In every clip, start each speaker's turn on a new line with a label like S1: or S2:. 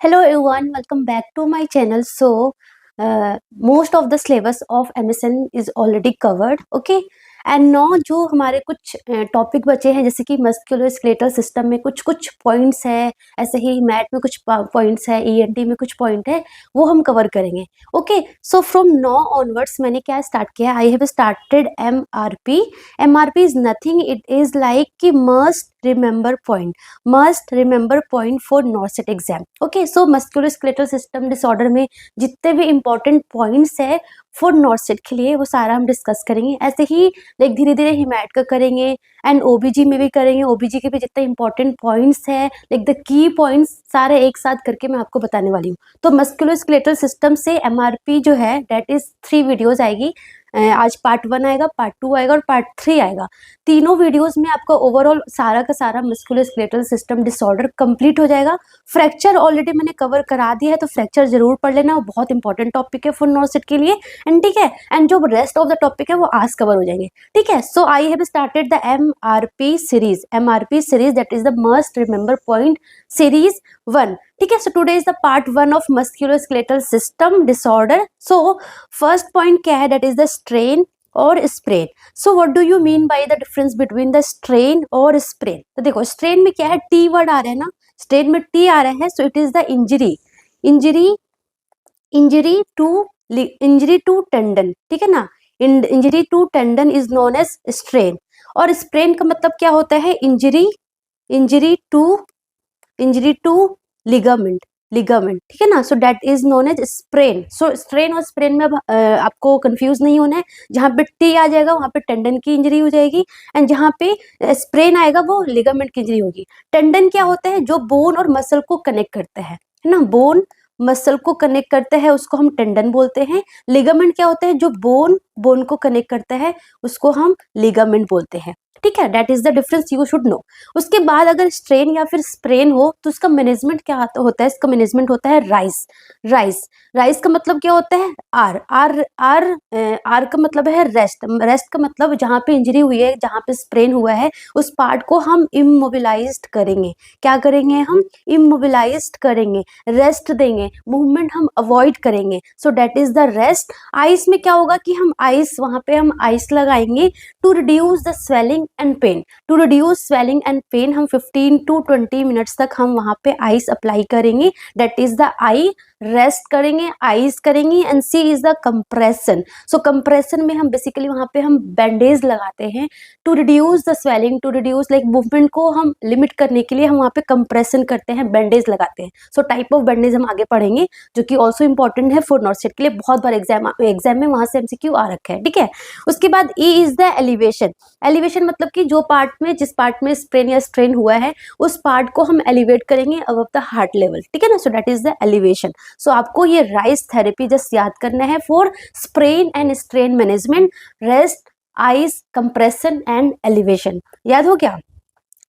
S1: Hello everyone, welcome back to my channel. Most of the syllabus of MSN is already covered, okay? And now जो हमारे कुछ topic बचे हैं, जैसे कि मस्कुलोस्केलेटल सिस्टम में कुछ कुछ पॉइंट्स है, ऐसे ही मैथ में कुछ पॉइंट्स है, ईएनटी में कुछ पॉइंट है, वो हम कवर करेंगे. Okay, so from now onwards मैंने क्या स्टार्ट किया, I have started MRP. MRP is nothing, it is like कि must remember point for NORCET exam. Okay, so musculoskeletal system disorder में जितने भी इंपॉर्टेंट पॉइंट्स है फॉर नॉर्सेट के लिए, वो सारा हम डिस्कस करेंगे. ऐसे ही लाइक धीरे धीरे हिमैट का करेंगे एंड ओबीजी में भी करेंगे. ओबीजी के भी जितने इंपॉर्टेंट पॉइंट्स है, लाइक द की पॉइंट्स सारे एक साथ करके मैं आपको बताने वाली हूँ. तो मस्कुलोस्केलेटल सिस्टम से एमआरपी जो है डेट इज 3 वीडियोज आएगी. आज पार्ट 1 आएगा, पार्ट 2 आएगा और पार्ट 3 आएगा. तीनों वीडियोस में आपका ओवरऑल सारा का सारा मस्कुलोस्केलेटल सिस्टम डिसऑर्डर कंप्लीट हो जाएगा. फ्रैक्चर ऑलरेडी मैंने कवर करा दिया है, तो फ्रैक्चर जरूर पढ़ लेना, वो बहुत इंपॉर्टेंट टॉपिक है फॉर नॉर्सेट के लिए. एंड ठीक है, एंड जो रेस्ट ऑफ द टॉपिक है वो आज कवर हो जाएंगे. ठीक है, so I have started the MRP series that is the must remember point series 1. ठीक है, so today is the part 1 of musculoskeletal system disorder. So first point क्या है, दैट इज द स्ट्रेन और sprain. So what do you mean by the difference between the strain और sprain? तो देखो, strain में क्या है, टी वर्ड आ रहा है ना, स्ट्रेन में टी आ रहा है, so it is the injury to tendon. ठीक है ना, injury to tendon is known as strain. और स्प्रेन का मतलब क्या होता है, इंजरी टू लिगामेंट. ठीक है ना, so that is known as sprain. So strain और स्प्रेन में आपको कंफ्यूज नहीं होना है. जहाँ पे टी आ जाएगा वहां पे टेंडन की इंजरी हो जाएगी, एंड जहाँ पे स्प्रेन आएगा वो लिगामेंट की इंजरी होगी. टेंडन क्या होता है, जो बोन और मसल को कनेक्ट करता है ना, बोन मसल को कनेक्ट करता है, उसको हम टेंडन बोलते हैं. लिगामेंट क्या होता है, जो बोन को कनेक्ट करता है, उसको हम लिगामेंट बोलते हैं. ठीक है, that is the difference, you should know. उसके बाद अगर स्ट्रेन या फिर स्प्रेन हो तो उसका मैनेजमेंट क्या होता है, इसका मैनेजमेंट होता है राइस का मतलब क्या होता है, आर का मतलब है रेस्ट का मतलब जहाँ पे इंजरी हुई है, जहाँ पे स्प्रेन हुआ है, उस पार्ट को हम इमोबिलाइज्ड करेंगे. क्या करेंगे, हम इमोबिलाइज्ड करेंगे, रेस्ट देंगे, मूवमेंट हम अवॉइड करेंगे. So that is the rest. Ice में क्या होगा कि हम वहां पे हम आइस लगाएंगे to reduce the swelling and pain. हम 15 to 20 मिनट्स तक हम वहां पे आइस अप्लाई करेंगे. That is the I. Rest करेंगे, आइस करेंगे, and C is the compression. So compression में हम बेसिकली वहां पे हम बैंडेज लगाते हैं to reduce the swelling, to reduce like movement को हम लिमिट करने के लिए हम वहां पे कंप्रेशन करते हैं, बैंडेज लगाते हैं. सो टाइप ऑफ बैंडेज हम आगे पढ़ेंगे, जो कि ऑल्सो इंपॉर्टेंट है फॉर नॉर्सेट के लिए. बहुत बार एग्जाम में वहां से एमसीक्यू आ रखा है. ठीक है, उसके बाद ई इज द एलिवेशन मतलब कि जिस पार्ट में स्प्रेन या स्ट्रेन हुआ है, उस पार्ट को हम एलिवेट करेंगे अबव द हार्ट लेवल. ठीक है ना, so that is the elevation. So आपको ये राइस थेरेपी जस्ट याद करना है for sprain and strain management. Rest, ice, compression and elevation. याद हो गया,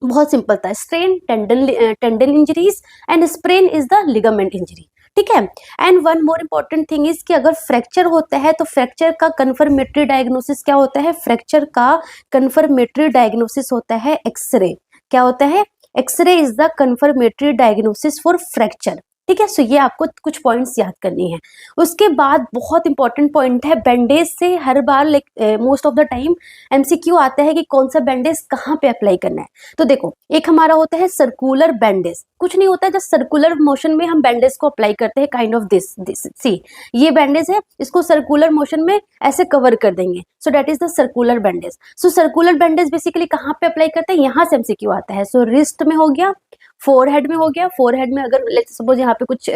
S1: बहुत सिंपल था. Strain tendon injuries and sprain is the ligament injury. ठीक है, and one more important thing is कि अगर फ्रैक्चर होता है तो फ्रैक्चर का कन्फर्मेटरी डायग्नोसिस क्या होता है, फ्रैक्चर का कन्फर्मेटरी डायग्नोसिस होता है एक्सरे. क्या होता है, X ray is the confirmatory diagnosis for fracture. ठीक है, सो ये आपको कुछ पॉइंट्स याद करनी है. उसके बाद बहुत इंपॉर्टेंट पॉइंट है, बैंडेज से हर बार like most of the time MCQ आता है कि कौन सा बैंडेज कहाँ पे अप्लाई करना है. तो देखो, एक हमारा होता है सर्कुलर बैंडेज. कुछ नहीं होता है, जस्ट सर्कुलर मोशन में हम बैंडेज को अप्लाई करते हैं, काइंड ऑफ दिस सी ये बैंडेज है, इसको सर्कुलर मोशन में ऐसे कवर कर देंगे. सो that is the circular bandage. So circular bandage basically कहाँ पे अप्लाई करते हैं, यहाँ से एमसीक्यू आता है. सो रिस्ट में हो गया, फोरहेड में हो गया. फोरहेड में अगर लेट्स सपोज यहाँ पे कुछ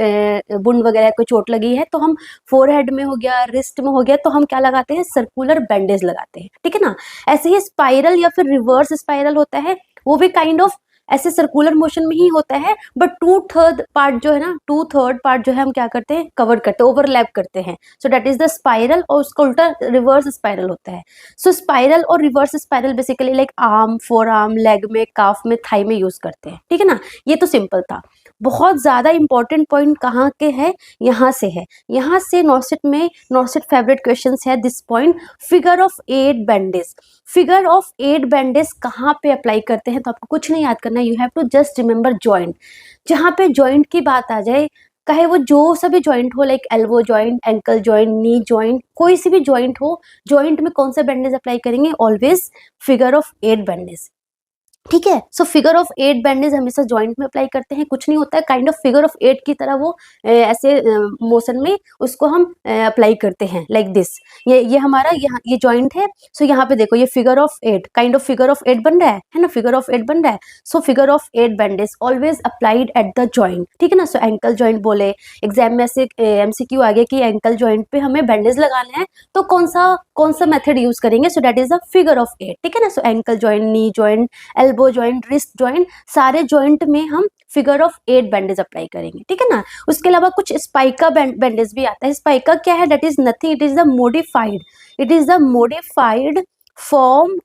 S1: बुंड वगैरह कोई चोट लगी है, तो हम फोरहेड में हो गया, रिस्ट में हो गया, तो हम क्या लगाते हैं, सर्कुलर बैंडेज लगाते हैं. ठीक है ना. ऐसे ही स्पाइरल या फिर रिवर्स स्पाइरल होता है, वो भी काइंड ऑफ ऐसे सर्कुलर मोशन में ही होता है, बट टू थर्ड पार्ट जो है हम क्या करते हैं, कवर करते हैं, ओवरलैप करते हैं. सो दैट इज द स्पाइरल, और उसका उल्टा रिवर्स स्पाइरल होता है. सो स्पाइरल और reverse spiral basically like arm, four arm, leg में, काफ में, थाई में यूज करते हैं. ठीक है ना, ये तो सिंपल था. बहुत ज्यादा इंपॉर्टेंट पॉइंट कहाँ के है, यहाँ से है. यहाँ से नॉर्सेट फेवरेट क्वेश्चन है this point. Figure of 8 bandage कहाँ पे अप्लाई करते हैं, तो आपको कुछ नहीं याद करना, you have to just remember joint. जहाँ पे जॉइंट की बात आ जाए, चाहे वो जो सभी जॉइंट हो, like elbow joint, ankle joint, knee joint, कोई सी भी जॉइंट हो, जॉइंट में कौन सा बैंडेज अप्लाई करेंगे? Always figure of 8 bandage. ठीक है, सो फिगर ऑफ 8 बैंडेज हमेशा जॉइंट में अप्लाई करते हैं। कुछ नहीं होता है, काइंड ऑफ फिगर ऑफ 8 की तरह वो ऐसे मोशन में उसको हम अप्लाई करते हैं, लाइक दिस। ये हमारा यहाँ ये जॉइंट है, सो यहाँ पे देखो ये figure of 8, kind of figure of 8 बन रहा है ना, फिगर ऑफ 8 बन रहा है। So figure of 8 bandage always applied at the joint, ठीक है ना। सो एंकल जॉइंट बोले, एग्जाम में ऐसे MCQ आ गया कि एंकल जॉइंट पे हमें बैंडेज लगाना है, तो कौन सा मेथड यूज करेंगे? So that is the figure of 8, ठीक है ना। So ankle joint, knee joint, elbow joint, wrist joint, सारे जॉइंट में हम फिगर ऑफ 8 बैंडेज अप्लाई करेंगे, ठीक है ना। उसके अलावा कुछ स्पाइका बैंडेज भी आता है। स्पाइका क्या है? That is nothing, it is the modified form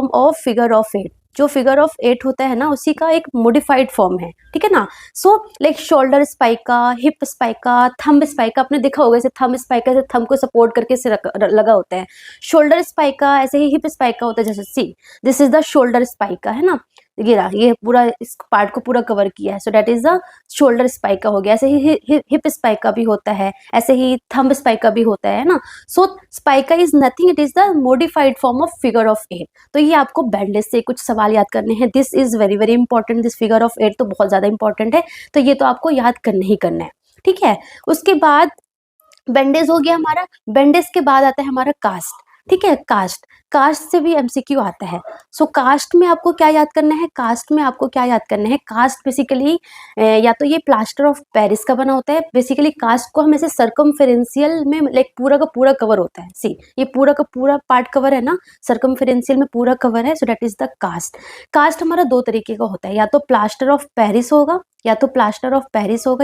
S1: of figure of 8। जो फिगर ऑफ 8 होता है ना, उसी का एक मॉडिफाइड फॉर्म है, ठीक है ना। So like shoulder spica, hip spica, thumb spica, आपने देखा होगा ऐसे थंब स्पाइका से थंब को सपोर्ट करके से लगा होता है। शोल्डर स्पाइका ऐसे ही हिप स्पाइका होता है, जैसे see this is the shoulder spica, है ना। ये पूरा इस पार्ट को पूरा कवर किया है, so that is the shoulder spica हो गया। ऐसे ही हिप स्पाइका भी होता है, ऐसे ही थंब स्पाइका भी होता है ना। So spica is nothing, it is the modified form of figure of 8। तो ये आपको बैंडेज से कुछ सवाल याद करने हैं। This is very very important, this figure of 8 तो बहुत ज्यादा इंपॉर्टेंट है, तो ये तो आपको याद करना ही करना है, ठीक है। उसके बाद बैंडेज हो गया हमारा। बैंडेज के बाद आता है हमारा कास्ट, ठीक है। कास्ट से भी MCQ आता है। सो कास्ट में आपको क्या याद करना है? कास्ट बेसिकली या तो ये प्लास्टर ऑफ पेरिस का बना होता है। बेसिकली कास्ट को हम ऐसे सर्कमफेरेंशियल में लाइक पूरा का पूरा कवर होता है। सी ये पूरा का पूरा पार्ट कवर है ना, सर्कमफेरेंशियल में पूरा कवर है, so that is the cast हमारा दो तरीके का होता है, या तो प्लास्टर ऑफ पेरिस होगा,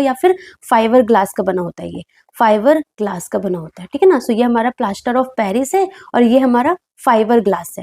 S1: या फिर फाइबर ग्लास का बना होता है। ये फाइबर ग्लास का बना होता है, ठीक है ना। सो ये हमारा प्लास्टर ऑफ पेरिस है और ये हमारा फाइबर ग्लास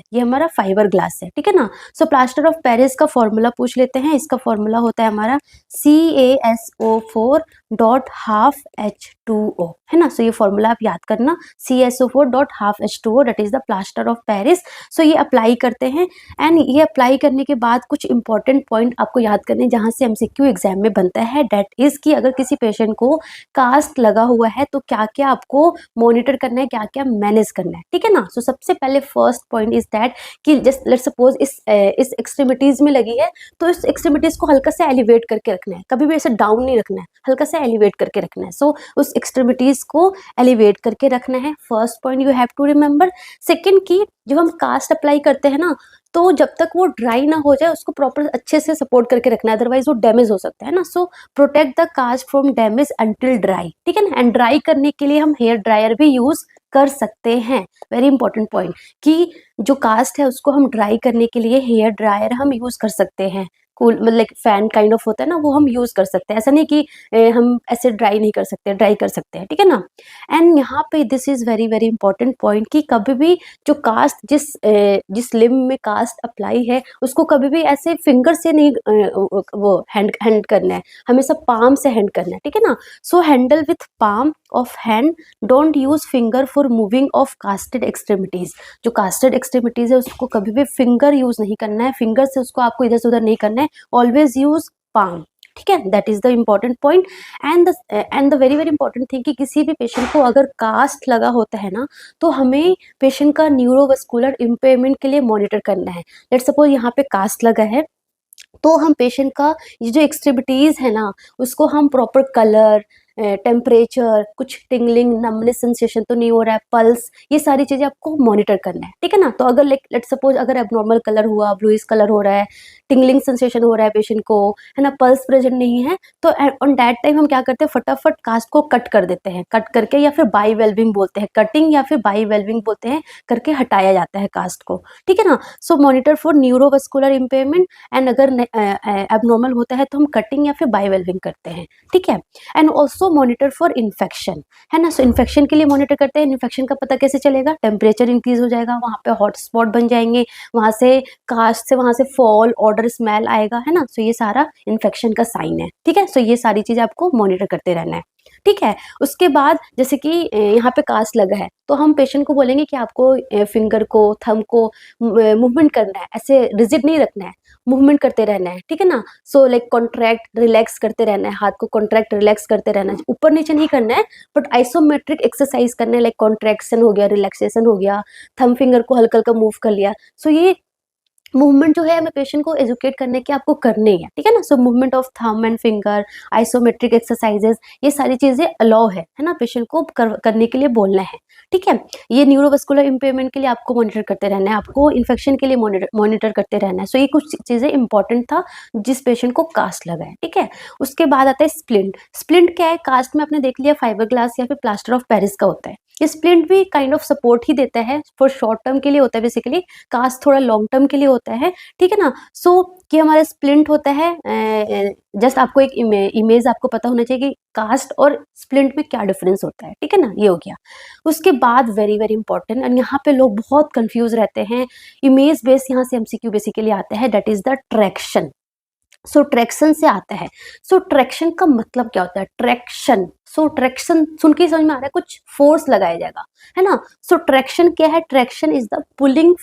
S1: है, ठीक है ना। सो प्लास्टर ऑफ पेरिस का फॉर्मूला पूछ लेते हैं। इसका फॉर्मूला होता है हमारा CaSO4.12H2O, है ना। सो ये फॉर्मूला आप याद करना, CaSO4.12H2O, that is the plaster of Paris. So ये अप्लाई करते हैं, एंड ये अप्लाई करने के बाद कुछ इंपॉर्टेंट पॉइंट आपको याद करने जहां से MCQ एग्जाम में बनता है, दैट इज कि अगर किसी पेशेंट को कास्ट लगा हुआ है तो क्या क्या आपको मॉनिटर करना है, क्या क्या मैनेज करना है, ठीक है ना। सो सबसे पहले फर्स्ट पॉइंट इज दैट कि जस्ट लेट्स सपोज इस एक्सट्रीमिटीज में लगी है, तो इस एक्सट्रीमिटीज को हल्का सा एलिवेट करके रखना है, कभी भी ऐसे डाउन नहीं रखना है, हल्का सा एलिवेट करके रखना है। सो उस एक्सट्रीमिटीज को एलिवेट करके रखना है, first point you have to remember. Second की जब हम कास्ट अप्लाई करते हैं ना, तो जब तक वो ड्राई ना हो जाए उसको प्रॉपर अच्छे से सपोर्ट करके रखना है, अदरवाइज वो डैमेज हो सकता है ना। So protect the cast from damage until dry, ठीक है ना। एंड ड्राई करने के लिए हम हेयर ड्रायर भी यूज कर सकते हैं। वेरी इंपॉर्टेंट पॉइंट कि जो कास्ट है उसको हम ड्राई करने के लिए हेयर ड्रायर हम यूज कर सकते हैं। कूल मतलब फैन काइंड ऑफ होता है ना, वो हम यूज कर सकते हैं। ऐसा नहीं कि हम ऐसे ड्राई नहीं कर सकते, ड्राई कर सकते हैं, ठीक है ना। एंड यहाँ पे this is very very important point कि कभी भी जो कास्ट जिस लिम्ब में कास्ट अप्लाई है उसको कभी भी ऐसे फिंगर से नहीं वो हैंड करना है, हमेशा पाम से हैंड करना है, ठीक है ना। So handle with palm of hand, don't use finger for moving of casted extremities. जो कास्टेड एक्सट्रीमिटीज है उसको कभी भी फिंगर यूज नहीं करना है, फिंगर से उसको आपको इधर से उधर नहीं करना है, ऑलवेज यूज पाम, ठीक है। That is the important point. And the very very important thing कि किसी भी पेशेंट को अगर कास्ट लगा होता है ना, तो हमें पेशेंट का न्यूरोवस्कुलर इम्पेयरमेंट के लिए मॉनिटर करना है। लेट्स सपोज यहाँ पे कास्ट लगा है, तो हम पेशेंट का ये जो एक्सट्रीमिटीज है ना, उसको हम प्रॉपर कलर, टेम्परेचर, कुछ टिंगलिंग, नमनेस सेंसेशन तो नहीं हो रहा है, पल्स, ये सारी चीजें आपको मॉनिटर करना है, ठीक है ना। तो अगर लेट सपोज अगर एबनॉर्मल कलर हुआ, ब्लूइश कलर हो रहा है, टिंगलिंग सेंसेशन हो रहा है पेशेंट को, है ना, पल्स प्रेजेंट नहीं है, तो ऑन दैट टाइम हम क्या करते हैं, फटाफट कास्ट को कट कर देते हैं, कट करके या फिर बाई वेल्विंग बोलते हैं, कटिंग या फिर बाई वेल्विंग बोलते हैं, करके हटाया जाता है कास्ट को, ठीक है ना। So monitor for neurovascular impairment, and अगर एबनॉर्मल होता है तो हम कटिंग या फिर बाई वेल्विंग करते हैं, ठीक है। And also monitor for infection, है ना। सो इन्फेक्शन के लिए मॉनिटर करते हैं। इन्फेक्शन का पता कैसे चलेगा? टेम्परेचर इंक्रीज हो जाएगा, वहां पे हॉट स्पॉट बन जाएंगे, वहां से कास्ट से वहां से फॉल, ऑर्डर, स्मेल आएगा, है ना। सो ये सारा इन्फेक्शन का साइन है, ठीक है। सो ये सारी चीजें आपको मॉनिटर करते रहना है। ठीक है। उसके बाद जैसे कि यहाँ पे कास्ट लगा है तो हम पेशेंट को बोलेंगे कि आपको फिंगर को, थंब को मूवमेंट करना है, ऐसे रिजिड नहीं रखना है, मूवमेंट करते रहना है, ठीक है ना। सो लाइक कॉन्ट्रैक्ट रिलैक्स करते रहना है, हाथ को कॉन्ट्रैक्ट रिलैक्स करते रहना है, ऊपर नीचे नहीं करना है, बट आइसोमेट्रिक एक्सरसाइज करना है, लाइक कॉन्ट्रैक्शन हो गया, रिलैक्सेशन हो गया, थंब फिंगर को हल्का हल्का मूव कर लिया। सो ये मूवमेंट जो है हमें पेशेंट को एजुकेट करने के आपको करने हैं, ठीक है ना। So movement of thumb and finger, isometric exercises, ये सारी चीजें अलाउ है ना, पेशेंट को करने के लिए बोलना है, ठीक है। ये न्यूरोवस्कुलर इम्पेयरमेंट के लिए आपको मॉनिटर करते रहना है, आपको इन्फेक्शन के लिए मॉनिटर करते रहना है। सो ये कुछ चीजें इंपॉर्टेंट था जिस पेशेंट को कास्ट लगा है, ठीक है। उसके बाद आता है स्प्लिंट। स्प्लिंट क्या है, कास्ट में आपने देख लिया फाइबर ग्लास या फिर प्लास्टर ऑफ पेरिस का होता है। ये स्प्लिंट भी काइंड ऑफ सपोर्ट ही देता है, फॉर शॉर्ट टर्म के लिए होता है बेसिकली, कास्ट थोड़ा लॉन्ग टर्म के लिए होता है, ठीक है ना। सो कि हमारा स्प्लिंट होता है, जस्ट आपको एक इमेज आपको पता होना चाहिए कि कास्ट और स्प्लिंट में क्या डिफरेंस होता है, ठीक है ना, ये हो गया। उसके बाद वेरी वेरी इंपॉर्टेंट, और यहाँ पे लोग बहुत कंफ्यूज रहते हैं, इमेज बेस यहाँ से एमसीक्यू बेसिकली आता है, that is the traction. So traction से आता है। सो ट्रैक्शन का मतलब क्या होता है, ट्रैक्शन, सो ट्रैक्शन सुन के समझ में आ रहा है कुछ फोर्स लगाया जाएगा, है ना। सो ट्रैक्शन क्या है, traction is the pulling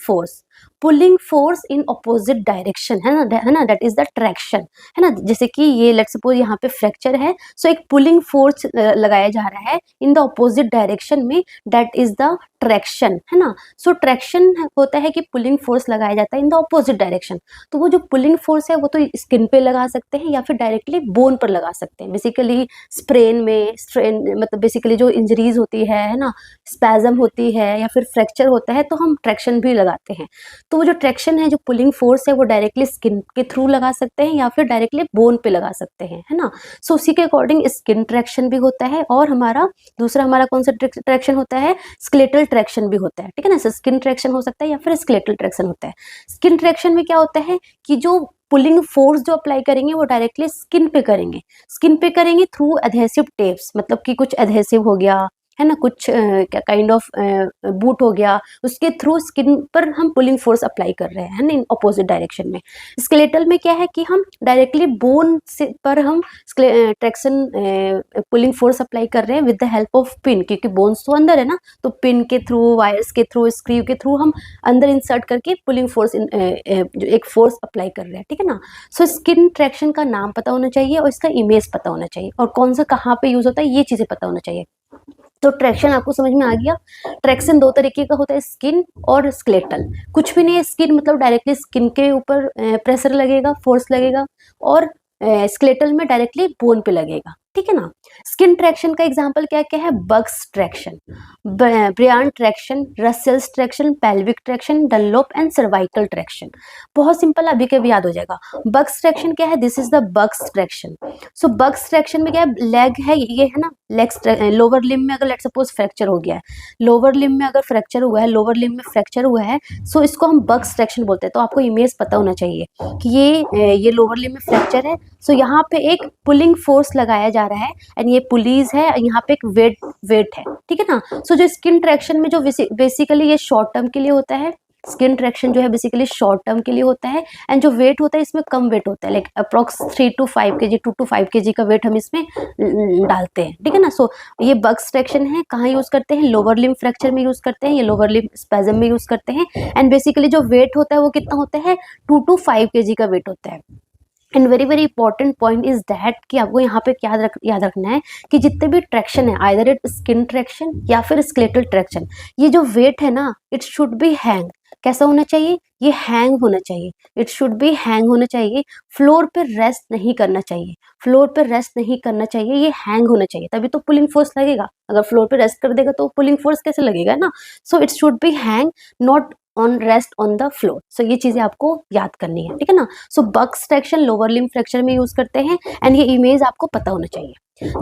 S1: force in opposite direction, है ना, दैट इज द ट्रैक्शन, है ना। जैसे कि ये लेट सपोज यहाँ पे फ्रैक्चर है, सो एक पुलिंग फोर्स लगाया जा रहा है इन द अपोजिट डायरेक्शन में, दैट इज द ट्रैक्शन, है ना। सो ट्रैक्शन होता है कि पुलिंग फोर्स लगाया जाता है इन द अपोजिट डायरेक्शन। तो वो जो पुलिंग फोर्स है वो तो स्किन पे लगा सकते हैं या फिर डायरेक्टली बोन पर लगा सकते हैं। बेसिकली स्ट्रेन मतलब बेसिकली जो इंजरीज होती है ना, स्पैजम होती है या फिर फ्रैक्चर होता है तो हम ट्रैक्शन भी लगाते हैं। तो वो जो ट्रैक्शन है, जो पुलिंग फोर्स है, वो डायरेक्टली स्किन के थ्रू लगा सकते हैं या फिर डायरेक्टली बोन पे लगा सकते हैं, है ना। सो उसी के अकॉर्डिंग स्किन ट्रैक्शन भी होता है, और हमारा दूसरा हमारा कौन सा ट्रैक्शन होता है, स्केलेटल ट्रैक्शन भी होता है, ठीक है ना। स्किन ट्रैक्शन हो सकता है या फिर स्केलेटल ट्रैक्शन होता है। स्किन ट्रैक्शन में क्या होता है कि जो पुलिंग फोर्स जो अप्लाई करेंगे वो डायरेक्टली स्किन पे करेंगे थ्रू एडहेसिव टेप्स, मतलब कि कुछ एडहेसिव हो गया, है ना, कुछ काइंड ऑफ बूट हो गया, उसके थ्रू स्किन पर हम पुलिंग फोर्स अप्लाई कर रहे हैं, है ना, इन अपोजिट डायरेक्शन में। स्केलेटल में क्या है कि हम डायरेक्टली बोन से पर हम ट्रैक्शन पुलिंग फोर्स अप्लाई कर रहे हैं with the help of pin, क्योंकि बोन्स तो अंदर है ना, तो पिन के थ्रू, वायर्स के थ्रू, स्क्रू के थ्रू हम अंदर इंसर्ट करके पुलिंग फोर्स जो एक फोर्स अप्लाई कर रहे हैं, ठीक है ना। सो स्किन ट्रैक्शन का नाम पता होना चाहिए और इसका इमेज पता होना चाहिए, और कौन सा कहाँ पे यूज होता है ये चीजें पता होना चाहिए। तो ट्रैक्शन आपको समझ में आ गया। ट्रैक्शन दो तरीके का होता है, स्किन और स्केलेटल। कुछ भी नहीं है, स्किन मतलब डायरेक्टली स्किन के ऊपर प्रेशर लगेगा, फोर्स लगेगा, और स्केलेटल में डायरेक्टली बोन पे लगेगा, ठीक है ना। स्किन ट्रैक्शन का एग्जांपल क्या क्या है, Buck's traction, Bryant traction, Russell's traction, pelvic traction, Dunlop and cervical traction. बहुत सिंपल, अभी के भी याद हो जाएगा। बग्स ट्रैक्शन क्या है, this is the bugs traction. So Buck's traction में क्या है, लेग है, ये है ना, लेग्स, लोअर लिम्ब में अगर लेट सपोज फ्रैक्चर हो गया है, लोअर लिम्ब में अगर फ्रैक्चर हुआ है, लोअर लिम्ब में फ्रैक्चर हुआ है, सो इसको हम बग्स ट्रैक्शन बोलते हैं। तो आपको इमेज पता होना चाहिए कि ये लोअर लिम्ब में फ्रैक्चर है, सो यहाँ पे एक पुलिंग फोर्स लगाया जा रहा है, एंड ये पुलीज है, यहाँ पे एक वेट है, ठीक है ना। सो जो स्किन ट्रैक्शन में जो बेसिकली ये शॉर्ट टर्म के लिए होता है, स्किन ट्रैक्शन जो है बेसिकली शॉर्ट टर्म के लिए होता है, एंड जो वेट होता है इसमें कम वेट होता है, like approx 3 to 5 kg, 2 to 5 kg का वेट हम इसमें डालते हैं, ठीक है ना। सो ये बग्स ट्रैक्शन है, कहाँ यूज करते हैं, लोअर लिम्ब फ्रैक्चर में यूज करते हैं, ये लोअर लिम्ब स्पैजम में यूज करते हैं, एंड बेसिकली जो वेट होता है वो कितना होता है, 2 to 5 kg का वेट होता है। And very very important point is that कि आपको यहाँ पे क्या याद रखना है कि जितने भी ट्रैक्शन है, आइदर इट स्किन ट्रैक्शन या फिर स्केलेटल ट्रैक्शन, ये जो वेट है ना, इट शुड बी हैंग। कैसा होना चाहिए, ये हैंग होना चाहिए, इट शुड बी हैंग होना चाहिए, फ्लोर पे रेस्ट नहीं करना चाहिए, फ्लोर पे रेस्ट नहीं करना चाहिए, ये हैंग होना चाहिए, तभी तो पुलिंग फोर्स लगेगा। अगर फ्लोर पे रेस्ट कर देगा तो पुलिंग फोर्स कैसे लगेगा ना। So it should be hang, not on rest on the floor. So ये चीजें आपको याद करनी है, ठीक है ना। So Buck's traction lower limb fracture में यूज करते हैं, एंड ये इमेज आपको पता होना चाहिए।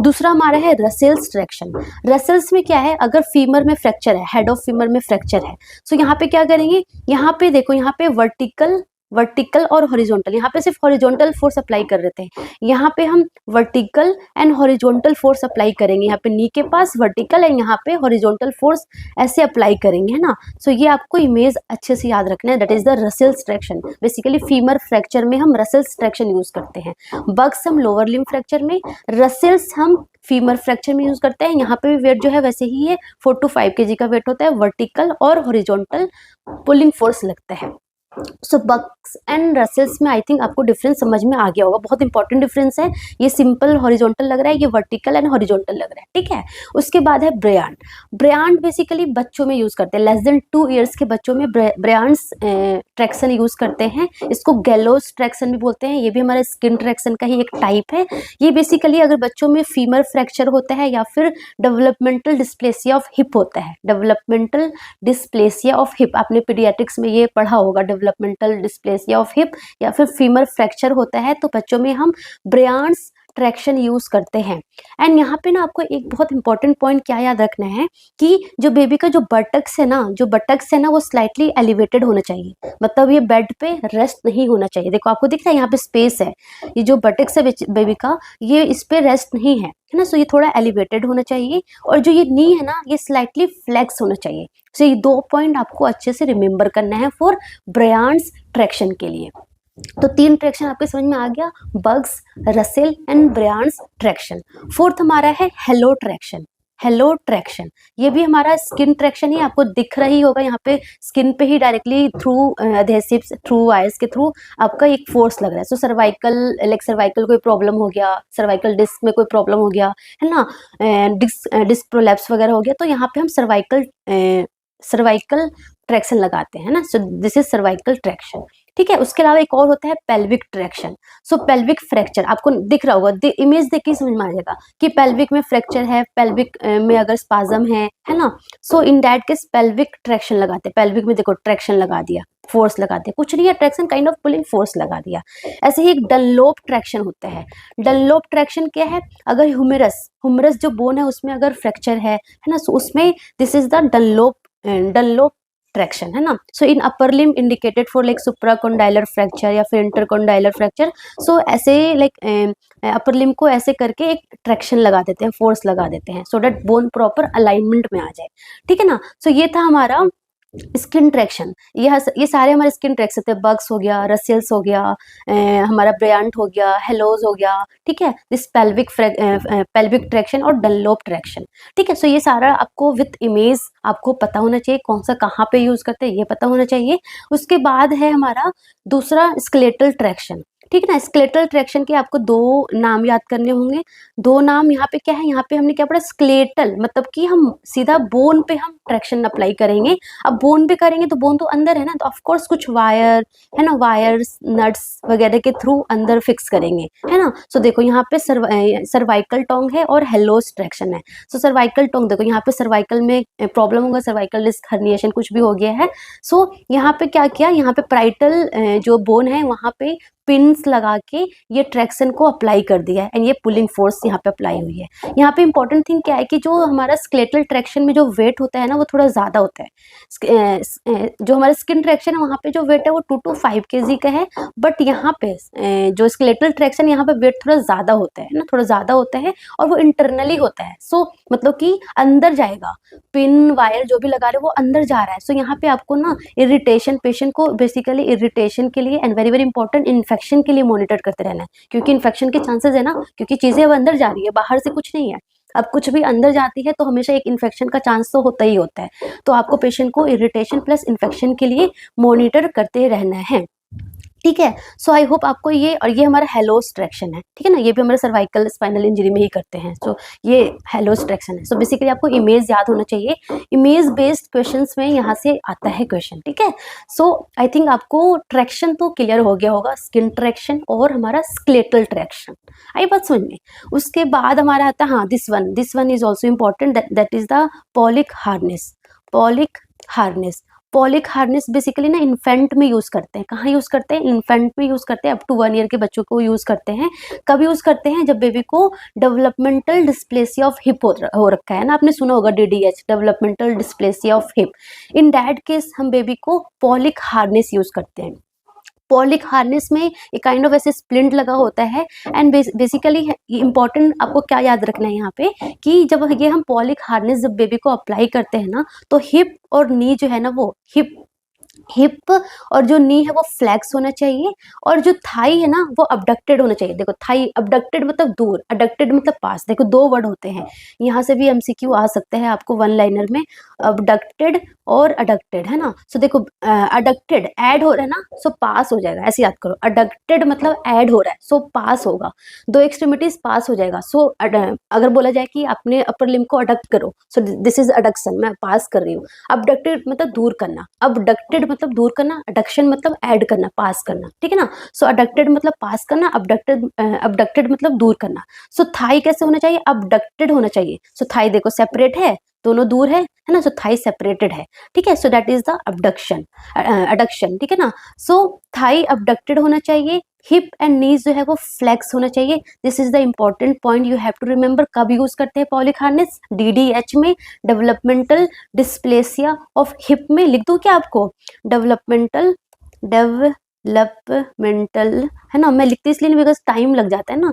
S1: दूसरा हमारा है रसेल्स ट्रैक्शन। रसेल्स में क्या है, अगर फीमर में फ्रैक्चर है, हेड ऑफ फीमर में फ्रैक्चर है, सो यहाँ पे क्या करेंगे, यहाँ पे देखो, यहाँ पे वर्टिकल वर्टिकल और हॉरिजॉन्टल, यहाँ पे सिर्फ हॉरिजॉन्टल फोर्स अप्लाई कर रहे थे, यहाँ पे हम vertical and horizontal force apply करेंगे, यहाँ पे नी के पास वर्टिकल एंड यहाँ पे हॉरिजॉन्टल फोर्स ऐसे अप्लाई करेंगे, है ना। सो ये आपको इमेज अच्छे से याद रखना है, that is the Russell's traction. Basically femur fracture में हम रसेल्स ट्रैक्शन यूज करते हैं, बग्स हम लोअर लिम्ब फ्रैक्चर में, रसेल्स हम फीमर फ्रैक्चर में यूज करते हैं। यहाँ पे भी वेट जो है वैसे ही है, 4 to 5 kg का वेट होता है, वर्टिकल और हॉरिजॉन्टल पुलिंग फोर्स लगता है। सो बग्स एंड रसेल्स में आई थिंक आपको डिफरेंस समझ में आ गया होगा, बहुत इंपॉर्टेंट डिफरेंस है, ये सिंपल हॉरिजॉन्टल लग रहा है, ये वर्टिकल एंड हॉरिजॉन्टल लग रहा है, ठीक है। उसके बाद है ब्रयांड। ब्रयांड बेसिकली बच्चों में यूज करते हैं, लेस देन 2 years के बच्चों में ब्रयांड्स ट्रैक्शन यूज करते हैं, इसको गैलोस ट्रैक्शन भी बोलते हैं, ये भी हमारे स्किन ट्रैक्शन का ही एक टाइप है। ये बेसिकली अगर बच्चों में फीमर फ्रैक्चर होता है या फिर डेवलपमेंटल डिस्प्लेसिया ऑफ हिप होता है, डेवलपमेंटल डिस्प्लेसिया ऑफ हिप, आपने पीडियाट्रिक्स में ये पढ़ा होगा, डेवलपमेंटल डिस्प्लेसिया ऑफ हिप या फिर फीमर फ्रैक्चर होता है, तो बच्चों में हम ब्रयांड्स ट्रैक्शन यूज करते हैं। एंड यहाँ पे ना आपको एक बहुत इंपॉर्टेंट पॉइंट क्या याद रखना है कि जो बेबी का जो बटक्स है ना, जो बटक्स है ना वो स्लाइटली एलिवेटेड होना चाहिए, मतलब ये बेड पे रेस्ट नहीं होना चाहिए। देखो आपको दिख रहा है यहाँ पे स्पेस है, ये जो बटक्स है बेबी का, ये इस पे रेस्ट नहीं है, है ना। सो ये थोड़ा एलिवेटेड होना चाहिए, और जो ये नी है ना ये स्लाइटली फ्लेक्स होना चाहिए। सो ये 2 पॉइंट आपको अच्छे से रिमेंबर करना है फॉर ब्रयांड्स ट्रैक्शन के लिए। तो 3 ट्रैक्शन आपके समझ में आ गया, Buck's, Russell and Bryant's traction. Fourth हमारा है हेलो ट्रैक्शन। हेलो ट्रैक्शन ये भी हमारा स्किन ट्रैक्शन ही, आपको दिख रही होगा यहाँ पे स्किन पे ही directly through adhesives, through wires के थ्रू आपका एक फोर्स लग रहा है। सो सर्वाइकल, लाइक सर्वाइकल कोई प्रॉब्लम हो गया, सर्वाइकल डिस्क में कोई प्रॉब्लम हो गया, है ना, डिस्क प्रोलैप्स वगैरह हो गया, तो यहाँ पे हम सर्वाइकल ट्रैक्शन लगाते हैं ना। So this is cervical traction, ठीक है। उसके अलावा एक और होता है पेल्विक ट्रैक्शन। सो पेल्विक फ्रैक्चर आपको दिख रहा होगा, इमेज देख के समझ में आ जाएगा कि पेल्विक में फ्रैक्चर है, पेल्विक में अगर स्पाज्म है ना। So in that case pelvic traction लगाते हैं, पेल्विक में देखो ट्रैक्शन लगा दिया, फोर्स लगाते हैं, कुछ नहीं है, traction kind of pulling force लगा दिया। ऐसे ही एक डनलोप ट्रैक्शन होता है। डनलोप ट्रैक्शन क्या है, अगर ह्यूमरस जो बोन है उसमें अगर फ्रैक्चर है ना, सो उसमें this is the Dunlop traction, है ना। So in upper limb indicated for like supracondylar fracture या फिर इंटरकोंडाइलर फ्रैक्चर। सो ऐसे लाइक अपर लिम्ब को ऐसे करके एक ट्रैक्शन लगा देते हैं, फोर्स लगा देते हैं, so that bone proper alignment में आ जाए, ठीक है ना। सो ये था हमारा स्किन ट्रैक्शन। ये सारे हमारे स्किन ट्रैक्शन थे, बग्स हो गया, रसेल्स हो गया, हमारा ब्रयांड हो गया, हेलोज हो गया, ठीक है, दिस पेल्विक ट्रैक्शन और डनलोप ट्रैक्शन, ठीक है। सो ये सारा आपको विथ इमेज आपको पता होना चाहिए, कौन सा कहाँ पे यूज करते हैं ये पता होना चाहिए। उसके बाद है हमारा दूसरा स्केलेटल ट्रैक्शन, ठीक है ना। स्केलेटल ट्रैक्शन के आपको 2 नाम याद करने होंगे। 2 नाम यहाँ पे क्या है, यहाँ पे हमने क्या पढ़ा, स्केलेटल मतलब कि हम सीधा बोन पे हम ट्रैक्शन अप्लाई करेंगे। अब बोन पे करेंगे तो बोन तो अंदर है ना, तो ऑफकोर्स कुछ वायर है ना, वायर्स नट्स वगैरह के थ्रू अंदर फिक्स करेंगे, है ना। सो देखो यहाँ पे सर्वाइकल टोंग है और हेलोस ट्रैक्शन है। सो सर्वाइकल टोंग देखो यहाँ पे सर्वाइकल में प्रॉब्लम होगा, सर्वाइकल डिस्क हर्निएशन कुछ भी हो गया है। सो यहाँ पे क्या किया, यहाँ पे प्राइटल जो बोन है वहाँ पे पिन्स लगा के ये ट्रैक्शन को अप्लाई कर दिया है, एंड ये पुलिंग फोर्स यहाँ पे अप्लाई हुई है। यहाँ पे इंपॉर्टेंट थिंग क्या है कि जो हमारा स्केलेटल ट्रैक्शन में जो वेट होता है ना वो थोड़ा ज़्यादा होता है। जो हमारा स्किन ट्रैक्शन है वहाँ पे जो वेट है वो 2 to 5 kg का है, बट यहाँ पे जो स्केलेटल ट्रैक्शन यहाँ पे वेट थोड़ा ज़्यादा होता है ना, थोड़ा ज़्यादा होता है, और वो इंटरनली होता है। सो मतलब कि अंदर जाएगा, पिन वायर जो भी लगा रहे हो वो अंदर जा रहा है। सो यहाँ पे आपको ना इरिटेशन, पेशेंट को बेसिकली इरिटेशन के लिए and very very important infection के लिए मॉनिटर करते रहना है, क्योंकि इन्फेक्शन के चांसेस है ना, क्योंकि चीजें अब अंदर जा रही है, बाहर से कुछ नहीं है। अब कुछ भी अंदर जाती है तो हमेशा एक इन्फेक्शन का चांस तो होता ही होता है, तो आपको पेशेंट को इरिटेशन प्लस इन्फेक्शन के लिए मॉनिटर करते रहना है, ठीक है। सो आई होप आपको ये, और ये हमारा हेलोस ट्रैक्शन है, ठीक है ना, ये भी हमारे सर्वाइकल स्पाइनल इंजरी में ही करते हैं। सो ये हेलोस ट्रैक्शन है। सो बेसिकली आपको इमेज याद होना चाहिए, इमेज बेस्ड क्वेश्चंस में यहाँ से आता है क्वेश्चन, ठीक है। सो आई थिंक आपको ट्रैक्शन तो क्लियर हो गया होगा, स्किन ट्रैक्शन और हमारा स्केलेटल ट्रैक्शन, आई बात समझ में। उसके बाद हमारा आता है, हाँ, this one is also important, that is the folic harness. Folic harness basically ना इन्फेंट में यूज करते हैं। कहाँ यूज करते हैं, इन्फेंट में यूज करते हैं, अप टू 1 year के बच्चों को यूज करते हैं। कब यूज करते हैं, जब बेबी को डेवलपमेंटल डिस्प्लेसिया ऑफ हिप हो रखा है ना, आपने सुना होगा DDH, developmental dysplasia of hip. In that case हम बेबी को पॉलिक हार्नेस यूज करते हैं। पॉलिक हार्नेस में एक काइंड ऑफ ऐसे स्प्लिंट लगा होता है। एंड बेसिकली इंपॉर्टेंट आपको क्या याद रखना है यहाँ पे कि जब ये हम पॉलिक हार्नेस जब बेबी को अप्लाई करते हैं ना, तो हिप और नी जो है ना, वो हिप और जो नी है वो फ्लैक्स होना चाहिए, और जो थाई है ना वो अबडक्टेड होना चाहिए। देखो थाई अबडक्टेड मतलब दूर, अडक्टेड मतलब पास। देखो दो वर्ड होते हैं, यहाँ से भी एमसीक्यू आ सकते हैं आपको वन लाइनर में, अबडक्टेड और अडक्टेड, है ना। सो देखो अडक्टेड ऐड हो रहा है ना, सो पास हो जाएगा, ऐसे याद करो। अडक्टेड मतलब ऐड हो रहा है, सो पास होगा, दो एक्सट्रीमिटीज पास हो जाएगा। सो अगर बोला जाए कि अपने अपर लिम्ब को अडक्ट करो, सो दिस इज अडक्शन, मैं पास कर रही हूँ। अबडक्टेड मतलब दूर करना, अबडक्टेड मतलब दूर करना, अडक्शन मतलब ऐड करना, पास करना, ठीक है ना। सो अडक्टेड मतलब पास करना, अबडक्टेड मतलब दूर करना। सो थाई कैसे होना चाहिए, अबडक्टेड होना चाहिए। सो थाई देखो सेपरेट है, दोनों दूर है ना, सो थाई सेपरेटेड है, ठीक है। So that is the abduction, adduction, ठीक है ना। सो थाई अबडक्टेड होना चाहिए, हिप एंड नीज जो है वो फ्लेक्स होना चाहिए। This is the important point you have to remember. कब यूज करते हैं पॉलिक हार्नेस, डीडीएच में, डेवलपमेंटल डिस्प्लेसिया ऑफ हिप में। लिख दूं क्या आपको, डेवलपमेंटल है ना, मैं लिखती इसलिए नहीं बिकॉज टाइम लग जाता है ना।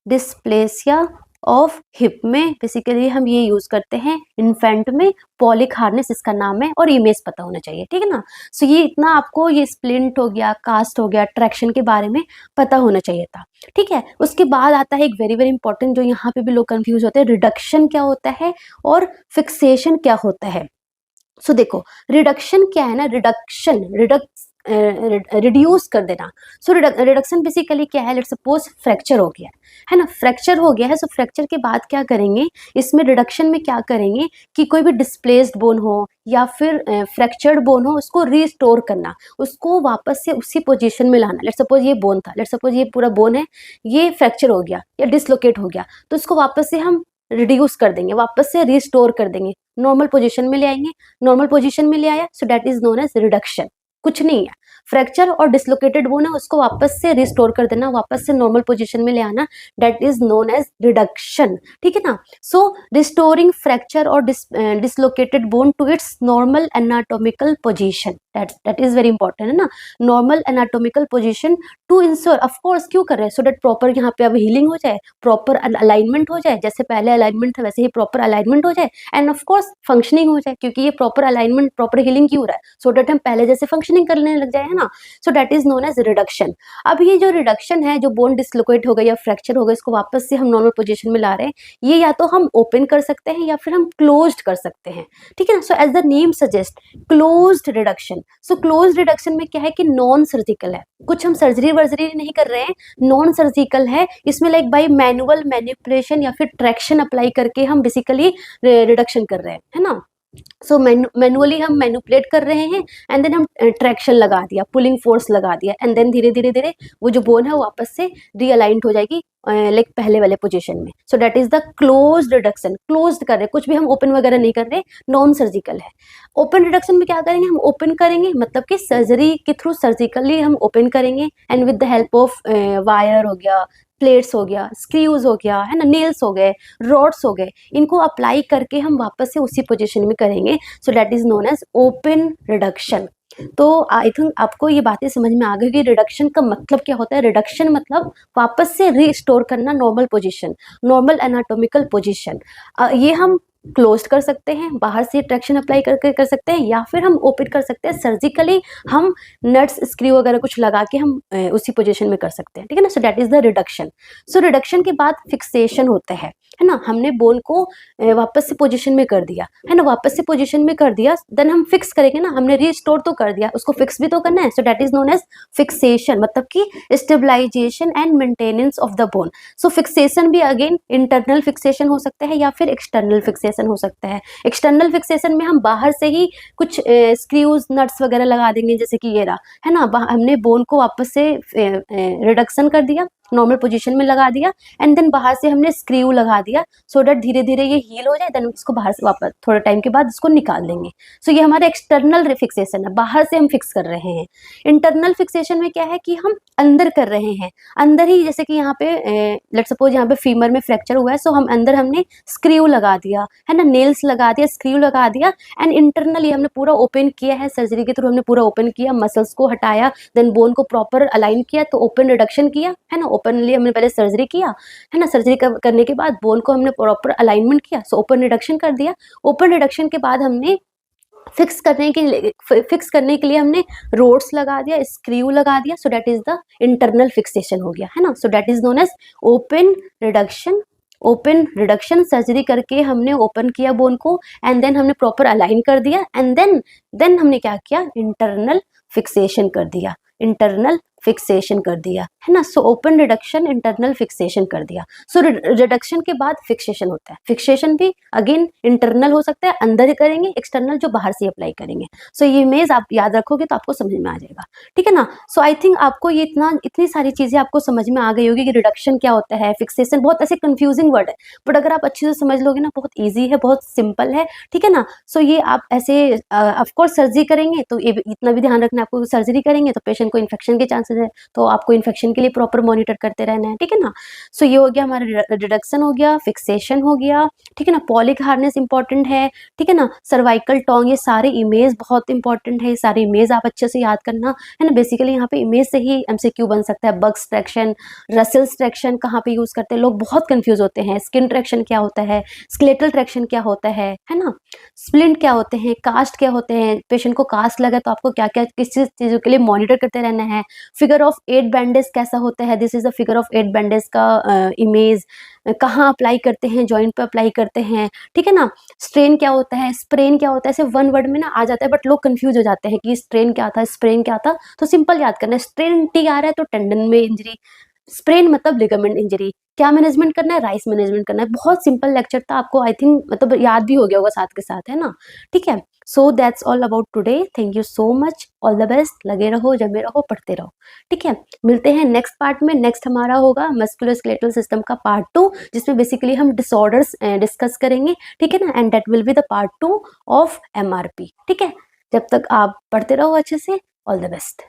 S1: डिस्प्लेसिया ऑफ हिप में बेसिकली हम ये यूज करते हैं इन्फेंट में, पॉलिक हार्नेस इसका नाम है, और इमेज पता होना चाहिए, ठीक है ना। सो ये इतना आपको, ये स्प्लिंट हो गया, कास्ट हो गया, ट्रैक्शन के बारे में पता होना चाहिए था, ठीक है। उसके बाद आता है एक वेरी वेरी इंपॉर्टेंट, जो यहाँ पे भी लोग कंफ्यूज होते हैं, रिडक्शन क्या होता है और फिक्सेशन क्या होता है। सो देखो रिडक्शन क्या है ना, रिड्यूस कर देना। सो रिडक्शन बेसिकली क्या है, लेट्स सपोज फ्रैक्चर हो गया है ना, फ्रैक्चर हो गया है। सो फ्रैक्चर के बाद क्या करेंगे, इसमें रिडक्शन में क्या करेंगे कि कोई भी डिस्प्लेस्ड बोन हो या फिर फ्रैक्चर्ड बोन हो, उसको रिस्टोर करना, उसको वापस से उसी पोजीशन में लाना। लेट्स सपोज ये बोन था, लेट्स सपोज ये पूरा बोन है, ये फ्रैक्चर हो गया या डिसलोकेट हो गया, तो इसको वापस से हम रिड्यूस कर देंगे, वापस से रिस्टोर कर देंगे, नॉर्मल पोजीशन में ले आएंगे। नॉर्मल पोजीशन में ले आया, so that is known as reduction. कुछ नहीं है, फ्रैक्चर और डिसलोकेटेड बोन है, उसको वापस से रिस्टोर कर देना, वापस से नॉर्मल पोजीशन में ले आना, that is known as reduction, ठीक है ना। सो रिस्टोरिंग फ्रैक्चर और dislocated bone to its normal anatomical position, that is very important, है ना। Normal anatomical position to ensure, of course क्यों कर रहे हैं, सो दैट प्रॉपर यहाँ पे अब हीलिंग हो जाए, प्रॉपर अलाइनमेंट हो जाए, जैसे पहले अलाइनमेंट था वैसे ही प्रॉपर अलाइनमेंट हो जाए, एंड ऑफ कोर्स फंक्शनिंग हो जाए, क्योंकि ये प्रॉपर अलाइनमेंट प्रॉपर हीलिंग क्यों हो रहा है, सो दैट हम पहले जैसे फंक्शनिंग करने लग जाए, है ना। So that is known as reduction. अब ये जो रिडक्शन है, जो बोन डिसलोकेट हो गई या फ्रैक्चर हो गया, इसको वापस से हम नॉर्मल पोजीशन में ला रहे हैं, ये या तो हम ओपन कर सकते हैं या फिर हम क्लोज्ड कर सकते हैं, ठीक है ना। So as the name suggest, closed reduction. So closed reduction में क्या है कि नॉन सर्जिकल है, कुछ हम सर्जरी वर्जरी नहीं कर रहे हैं, नॉन सर्जिकल है। इसमें लाइक बाय मैनुअल मैनिपुलेशन या फिर ट्रैक्शन अप्लाई करके हम बेसिकली रिडक्शन कर रहे हैं, है ना। सो मैनुअली हम मैनिपुलेट कर रहे हैं, एंड देन हम ट्रैक्शन लगा दिया, पुलिंग फोर्स लगा दिया, एंड देन धीरे धीरे धीरे वो जो बोन है वो वापस से रीअलाइंड हो जाएगी लाइक पहले वाले पोजीशन में। सो that is the closed reduction. Closed कर रहे हैं, कुछ भी हम ओपन वगैरह नहीं कर रहे, नॉन सर्जिकल है। ओपन रिडक्शन में क्या करेंगे, हम ओपन करेंगे, मतलब कि सर्जरी के थ्रू सर्जिकली हम ओपन करेंगे, and with the help of wire हो गया, प्लेट्स हो गया, स्क्रूज हो गया, है ना, नेल्स हो गए, रॉड्स हो गए, इनको अप्लाई करके हम वापस से उसी पोजीशन में करेंगे। So that is known as open reduction. तो आई थिंक आपको ये बातें समझ में आ गई कि रिडक्शन का मतलब क्या होता है। रिडक्शन मतलब वापस से रिस्टोर करना normal position, normal anatomical position. ये हम क्लोज कर सकते हैं, बाहर से ट्रैक्शन अप्लाई करके कर सकते हैं, या फिर हम ओपन कर सकते हैं, सर्जिकली हम नट्स स्क्रू वगैरह कुछ लगा के हम उसी पोजीशन में कर सकते हैं, ठीक है ना। So that is the reduction. So reduction के बाद फिक्सेशन होता है ना, हमने बोन को वापस से पोजीशन में कर दिया, है ना, वापस से पोजीशन में कर दिया, देन हम फिक्स करेंगे ना, हमने रिस्टोर तो कर दिया, उसको फिक्स भी तो करना है। So that is known as fixation, मतलब कि stabilisation and maintenance of the bone. So fixation भी अगेन इंटरनल फिक्सेशन हो सकता है या फिर एक्सटर्नल फिक्सेशन हो सकता है। एक्सटर्नल फिक्सेशन में हम बाहर से ही कुछ स्क्रूज नट्स वगैरह लगा देंगे, जैसे कि ये रहा, है ना, हमने बोन को वापस से रिडक्शन कर दिया, नॉर्मल पोजीशन में लगा दिया एंड देन बाहर से हमने स्क्रू लगा दिया सो दैट धीरे धीरे ये हील हो जाए, देन इसको बाहर से वापस थोड़े टाइम के बाद इसको निकाल देंगे। सो ये हमारा एक्सटर्नल फिक्सेशन है, बाहर से हम फिक्स कर रहे हैं। इंटरनल फिक्सेशन में क्या है कि हम अंदर कर रहे हैं, अंदर ही, जैसे कि यहाँ पे लेट सपोज यहाँ पे फीमर में फ्रैक्चर हुआ है, सो हम अंदर हमने स्क्रू लगा दिया है ना, नेल्स लगा दिया, स्क्रू लगा दिया एंड इंटरनली हमने पूरा ओपन किया है, सर्जरी के थ्रू हमने पूरा ओपन किया, मसल्स को हटाया, देन बोन को प्रॉपर अलाइन किया, तो ओपन रिडक्शन किया है ना, ओपनली हमने पहले सर्जरी किया है ना, सर्जरी करने के बाद बोन को हमने प्रॉपर अलाइनमेंट किया, सो ओपन रिडक्शन कर दिया। ओपन रिडक्शन के बाद हमने फिक्स करने के लिए हमने रोड्स लगा दिया, स्क्रू लगा दिया, so that is the internal fixation हो गया है ना। So that is known as open reduction. Open reduction surgery करके हमने ओपन किया बोन को एंड देन हमने प्रॉपर अलाइन कर दिया एंड देन हमने क्या किया, इंटरनल फिक्सेशन कर दिया, इंटरनल फिक्सेशन कर दिया है ना। So open reduction, internal fixation कर दिया। सो रिडक्शन के बाद फिक्सेशन होता है, फिक्सेशन भी अगेन इंटरनल हो सकता है, अंदर ही करेंगे, एक्सटर्नल जो बाहर से अप्लाई करेंगे। सो ये इमेज आप याद रखोगे तो आपको समझ में आ जाएगा, ठीक है ना। सो आई थिंक आपको ये इतनी सारी चीजें आपको समझ में आ गई होगी कि रिडक्शन क्या होता है, फिक्सेशन, बहुत ऐसे कंफ्यूजिंग वर्ड है, बट अगर आप अच्छे से समझ लोगे ना, बहुत ईजी है, बहुत सिंपल है, ठीक है ना। सो ये आप ऐसे ऑफकोर्स सर्जरी करेंगे तो ये इतना भी ध्यान रखना, आपको सर्जरी करेंगे तो पेशेंट को इन्फेक्शन के चांसेस है, तो आपको इन्फेक्शन के लिए प्रॉपर मॉनिटर करते रहना है, ठीक है ना। सो ये हो गया हमारा रिडक्शन हो गया, फिक्सेशन हो गया, ठीक है ना। पॉलिक हार्नेस इंपॉर्टेंट है, ठीक है ना। सर्वाइकल टोंग, ये सारे इमेज बहुत इंपॉर्टेंट है, ये सारे इमेज आप अच्छे से याद करना है ना। बेसिकली यहाँ पे इमेज से ही एमसीक्यू बन सकता है। बग्स ट्रैक्शन, रसेल्स ट्रैक्शन कहाँ पे यूज करते हैं, लोग बहुत कंफ्यूज होते हैं। स्किन ट्रैक्शन क्या होता है, स्केलेटल ट्रैक्शन क्या होता है ना। स्प्लिंट क्या होते हैं, कास्ट क्या होते हैं, पेशेंट को कास्ट लगा तो आपको क्या क्या किस चीजों के लिए मॉनिटर करते रहना है। फिगर ऑफ 8 बैंडेज कैसा होता है, this is the figure of 8 bandage का इमेज, कहाँ अप्लाई करते हैं, जॉइंट पे अप्लाई करते हैं, ठीक है ना। स्ट्रेन क्या होता है, स्प्रेन क्या होता है, ऐसे वन वर्ड में ना आ जाता है, बट लोग कंफ्यूज हो जाते हैं कि स्ट्रेन क्या था, स्प्रेन क्या था। तो सिंपल याद करना है, स्ट्रेन टी आ रहा है तो टेंडन में इंजरी, स्प्रेन मतलब लिगामेंट इंजरी, क्या मैनेजमेंट करना है, राइस मैनेजमेंट करना है। बहुत सिंपल लेक्चर था, आपको आई थिंक मतलब याद भी हो गया होगा साथ के साथ, है ना, ठीक है। So that's all about today, thank you so much, all the best, लगे रहो, जमे रहो, पढ़ते रहो, ठीक है। मिलते हैं नेक्स्ट पार्ट में। नेक्स्ट हमारा होगा मस्कुलोस्केलेटल सिस्टम का पार्ट 2, जिसमें बेसिकली हम डिसऑर्डर्स डिस्कस करेंगे, ठीक है ना, and that will be the part 2 of MRP, ठीक है। जब तक आप पढ़ते रहो अच्छे से, ऑल द बेस्ट।